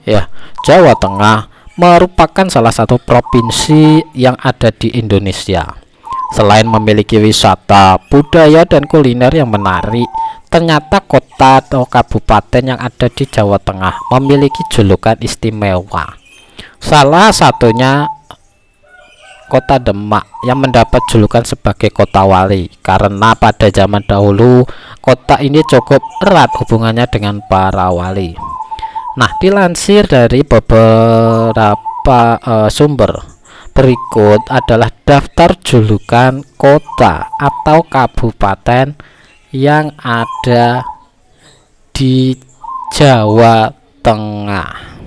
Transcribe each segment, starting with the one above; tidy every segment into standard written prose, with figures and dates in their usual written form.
Ya, Jawa Tengah merupakan salah satu provinsi yang ada di Indonesia. Selain memiliki wisata, budaya, dan kuliner yang menarik, ternyata kota atau kabupaten yang ada di Jawa Tengah memiliki julukan istimewa. Salah satunya Kota Demak yang mendapat julukan sebagai kota wali karena pada zaman dahulu kota ini cukup erat hubungannya dengan para wali. Nah, dilansir dari beberapa sumber, berikut adalah daftar julukan kota atau kabupaten yang ada di Jawa Tengah.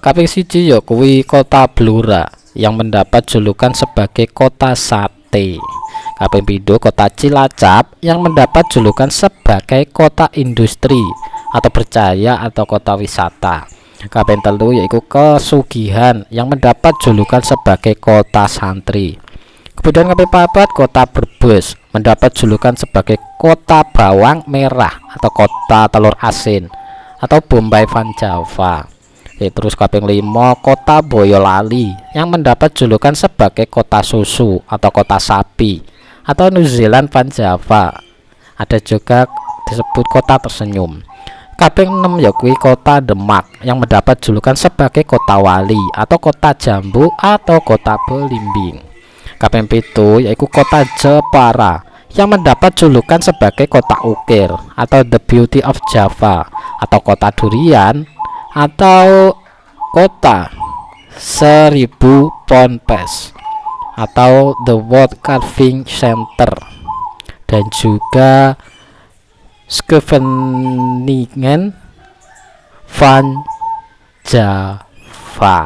Kaping siji ya kuwi Kota Blora yang mendapat julukan sebagai kota sate. Kaping pindho Kota Cilacap yang mendapat julukan sebagai kota industri atau percaya atau kota wisata. Kaping telu yaitu Kesugihan yang mendapat julukan sebagai kota santri. Kemudian kaping papat Kota Brebes mendapat julukan sebagai kota bawang merah atau kota telur asin atau Bombay Van Java. Terus kaping 5 Kota Boyolali yang mendapat julukan sebagai kota susu atau kota sapi atau New Zealand Van Java. Ada juga disebut kota tersenyum. Kaping 6 yakui Kota Demak yang mendapat julukan sebagai kota wali atau kota jambu atau kota belimbing. Kaping 7 yaitu Kota Jepara yang mendapat julukan sebagai kota ukir atau The Beauty of Java atau kota durian atau kota 1000 Ponpes atau The World Carving Center, dan juga Scheveningen Van Java.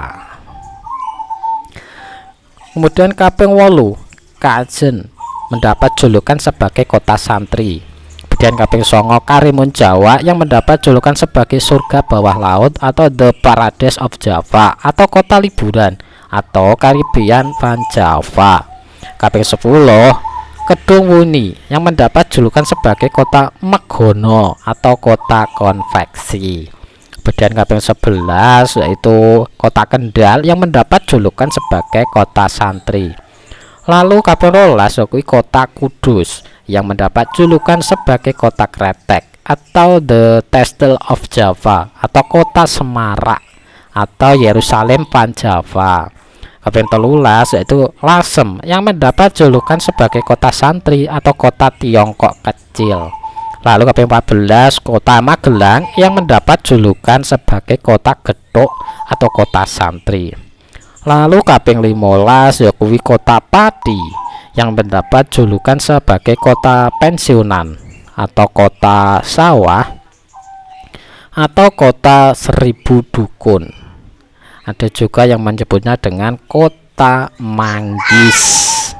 Kemudian kaping 8 Kajen mendapat julukan sebagai kota santri. Kemudian kaping 9 Karimun Jawa yang mendapat julukan sebagai surga bawah laut atau The Paradise of Java atau kota liburan atau Caribbean Van Java. Kaping 10 Kedung Wuni yang mendapat julukan sebagai kota Megono atau kota konveksi. Kemudian kaping 11 yaitu Kota Kendal yang mendapat julukan sebagai kota santri. Lalu kaping 12 yaitu Kota Kudus yang mendapat julukan sebagai kota kretek atau The Castle of Java atau kota semarak atau Yerusalem Van Java. Kaping 13 yaitu Lasem yang mendapat julukan sebagai kota santri atau kota Tiongkok kecil. Lalu kaping 14 Kota Magelang yang mendapat julukan sebagai kota Gethuk atau kota santri. Lalu kaping 15 yakui Kota Pati yang mendapat julukan sebagai kota pensiunan atau kota sawah atau kota 1000 dukun. Ada juga yang menyebutnya dengan kota Manggis.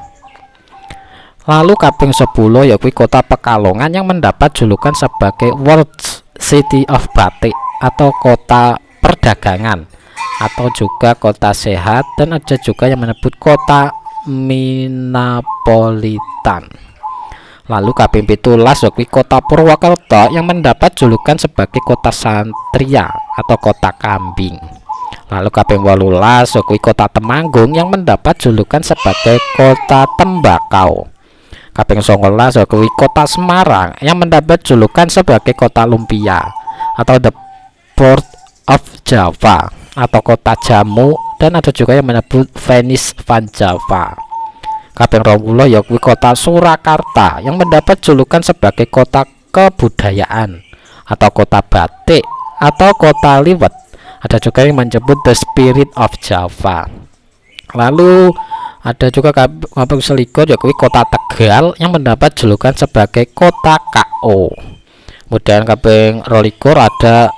Lalu kaping 10 yaitu Kota Pekalongan yang mendapat julukan sebagai World City of Batik atau kota perdagangan atau juga kota sehat, dan ada juga yang menyebut kota Minapolitan. Lalu kaping 17 yaitu Kota Purwokerto yang mendapat julukan sebagai kota santria atau kota kambing. Lalu kaping 18 yaitu Kota Temanggung yang mendapat julukan sebagai kota tembakau. Kaping 19 yaitu Kota Semarang yang mendapat julukan sebagai kota lumpia atau The Port of Java atau kota jamu, dan ada juga yang menyebut Venice Van Java. Kaping 20 yaitu Kota Surakarta yang mendapat julukan sebagai kota kebudayaan atau kota batik atau kota liwet. Ada juga yang menyebut The Spirit of Java. Lalu ada juga kaping 21 yaitu Kota Tegal yang mendapat julukan sebagai kota KO. Kemudian kaping 22 ada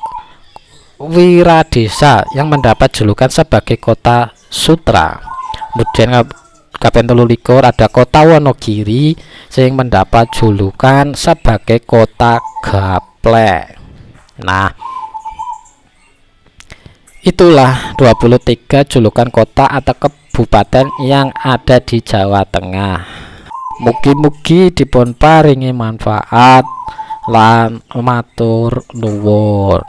Wiradesa yang mendapat julukan sebagai kota sutra. Kemudian kaping 23 ada Kota Wonogiri yang mendapat julukan sebagai kota gaplek. Nah, itulah 23 julukan kota atau kabupaten yang ada di Jawa Tengah. Mugi-mugi dipun paringi manfaat lan matur nuwun.